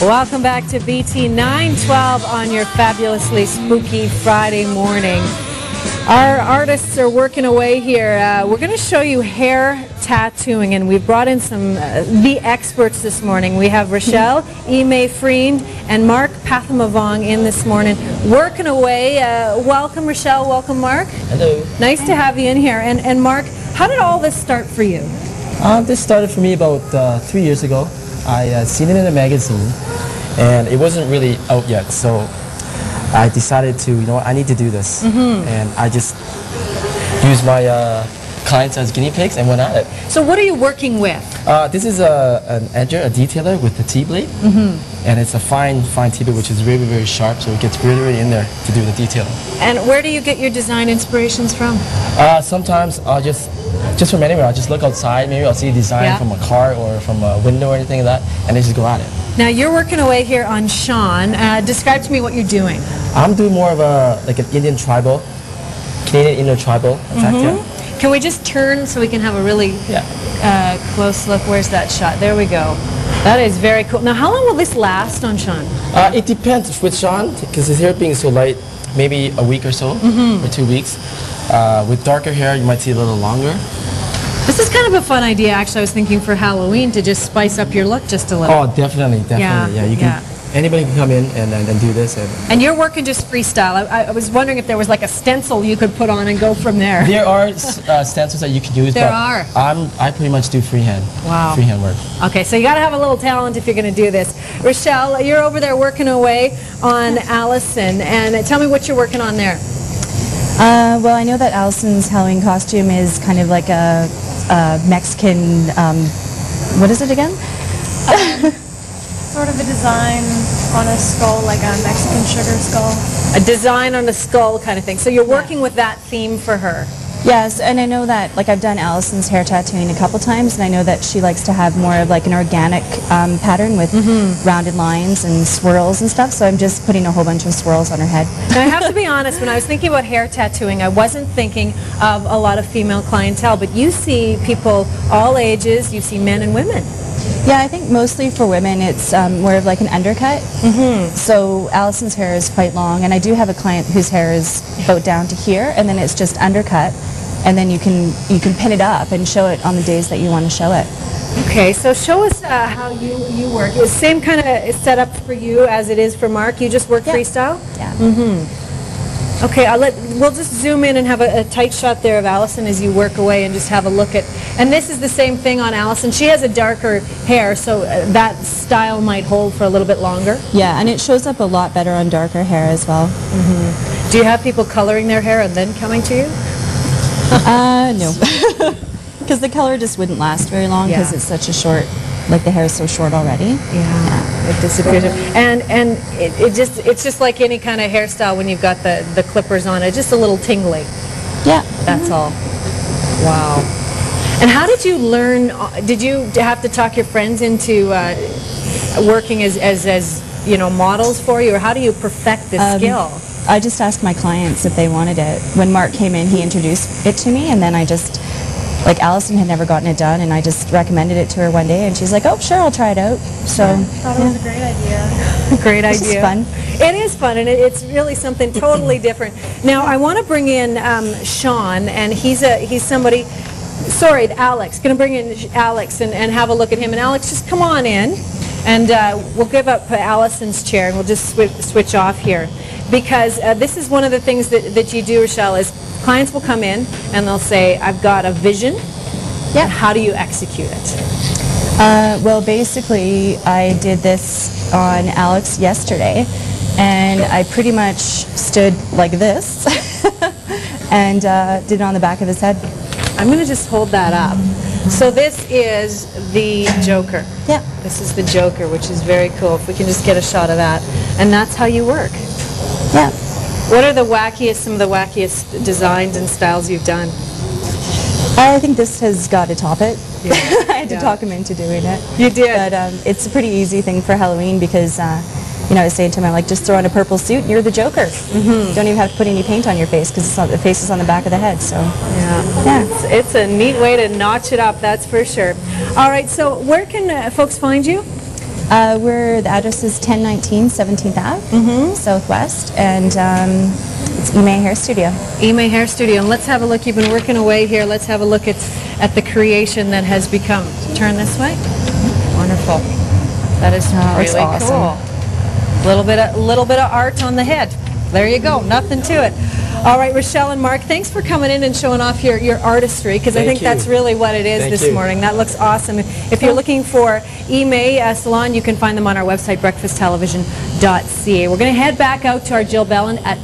Welcome back to BT 912 on your fabulously spooky Friday morning. Our artists are working away here. We're going to show you hair tattooing, and we've brought in some the experts this morning. We have Rachelle, Ymay and Mark Pathamavong in this morning, working away. Welcome, Rachelle. Welcome, Mark. Hello. Nice to have you in here. And Mark, how did all this start for you? This started for me about 3 years ago. I seen it in a magazine, and it wasn't really out yet, so I decided to, you know what, I need to do this. And I just used my clients as guinea pigs and went at it. So what are you working with? This is an edger, a detailer with a T-blade, and it's a fine T-blade which is really, very sharp, so it gets really in there to do the detailing. And where do you get your design inspirations from? Sometimes I'll just from anywhere. I'll just look outside, maybe I'll see a design from a car or from a window or anything like that, and then just go at it. Now you're working away here on Sean. Describe to me what you're doing. I'm doing more of like an Indian tribal, Canadian Indian tribal effect, yeah. Can we just turn so we can have a really close look? Where's that shot? There we go. That is very cool. Now how long will this last on Sean? It depends with Sean, because his hair being so light, maybe a week or so, or 2 weeks. With darker hair, you might see a little longer. This is kind of a fun idea, actually. I was thinking for Halloween to just spice up your look just a little. Oh, definitely. Yeah, you can. Anybody can come in and do this. And you're working just freestyle. I was wondering if there was like a stencil you could put on and go from there. There are stencils that you can use. There but are. I pretty much do freehand. Wow. Freehand work. Okay, so you got to have a little talent if you're going to do this. Rachelle, you're over there working away on Allison, and tell me what you're working on there. Well, I know that Allison's Halloween costume is kind of like a Mexican, what is it again? Sort of a design on a skull, like a Mexican sugar skull. A design on a skull kind of thing. So you're working with that theme for her. Yes, and I know that, like, I've done Allison's hair tattooing a couple times, and I know that she likes to have more of like an organic pattern with rounded lines and swirls and stuff, so I'm just putting a whole bunch of swirls on her head. Now I have to be honest, when I was thinking about hair tattooing, I wasn't thinking of a lot of female clientele, but you see people all ages, you see men and women. Yeah, I think mostly for women it's more of like an undercut. So Allison's hair is quite long, and I do have a client whose hair is about down to here, and then it's just undercut, and then you can pin it up and show it on the days that you want to show it. Okay, so show us how you work. Is the same kind of setup for you as it is for Mark? You just work freestyle? Yeah. Okay, we'll just zoom in and have a tight shot there of Allison as you work away and just have a look at, and this is the same thing on Allison. She has a darker hair, so that style might hold for a little bit longer. Yeah, and it shows up a lot better on darker hair as well. Do you have people coloring their hair and then coming to you? No. Because the color just wouldn't last very long because it's such a short, like the hair is so short already. Yeah, it disappears. And it's just like any kind of hairstyle when you've got the clippers on it, just a little tingly. Yeah. That's all. Wow. And how did you learn, did you have to talk your friends into working as you know, models for you, or how do you perfect this skill? I just asked my clients if they wanted it. When Mark came in, he introduced it to me, and then I just, like, Allison had never gotten it done, and I just recommended it to her one day, and she's like, oh, sure, I'll try it out. So, I thought it was a great idea. Great idea. It's fun. It is fun, and it's really something totally different. Now, I want to bring in Sean, and he's somebody, sorry, Alex. Going to bring in Alex and have a look at him. And Alex, just come on in, and we'll give up Allison's chair, and we'll just switch off here. Because this is one of the things that you do, Rachelle, is clients will come in and they'll say, I've got a vision. Yeah. How do you execute it? Well, basically, I did this on Alex yesterday, and I pretty much stood like this and did it on the back of his head. I'm going to just hold that up. So this is the Joker. Yeah. This is the Joker, which is very cool. If we can just get a shot of that. And that's how you work. Yeah. What are some of the wackiest designs and styles you've done? I think this has got to top it. Yeah. I had to talk him into doing it. You did. But it's a pretty easy thing for Halloween because, you know, I was saying to him, I'm like, just throw on a purple suit and you're the Joker. Don't even have to put any paint on your face because the face is on the back of the head. So yeah. It's a neat way to notch it up, that's for sure. All right, so where can folks find you? The address is 1019 17th Ave, Southwest, and it's Ymay Hair Studio. Ymay Hair Studio. And let's have a look. You've been working away here. Let's have a look at the creation that has become. Turn this way. Wonderful. That is it's really awesome. cool. Little bit of art on the head. There you go. Nothing to it. All right, Rachelle and Mark, thanks for coming in and showing off your artistry, because I think that's really what it is this morning. That looks awesome. If you're looking for Ymay Salon, you can find them on our website, breakfasttelevision.ca. We're going to head back out to our Jill Bellin at